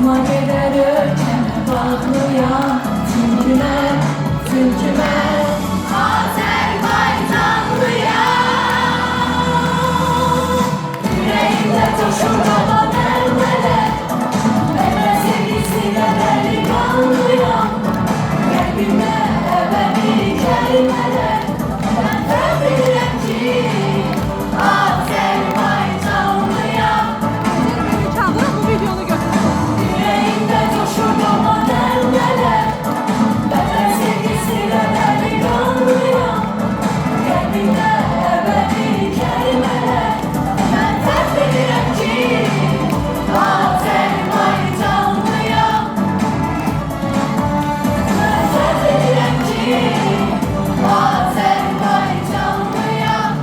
Ama gider ölçene bağlayan Türküme, Türküme Azerbaycanlıya Yüreğimde coşur baba dermeler Bebe sevgisiyle delikanlıyam Kalbimde ebedi kelimeler Ben tebriklerim ki Azerbaycanlıyam Çaldırın bu videonu götürün. Yüreğimde coşur baba dermeler Bebe sevgisiyle delikanlıyam Kalbimde ebedi kelimeler Ben tebriklerim ki Azerbaycanlıyam Ben tebriklerim ki Azerbaycanlıyam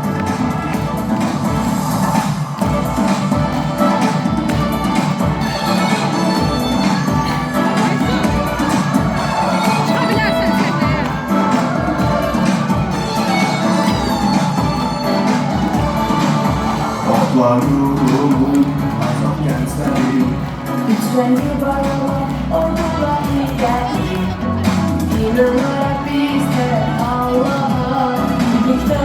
Çıkabilirsiniz sahneye. Otlarım azap gençlerim Güçlendi baralar, onunla ileri İnanarak biz de Allah'a birlikte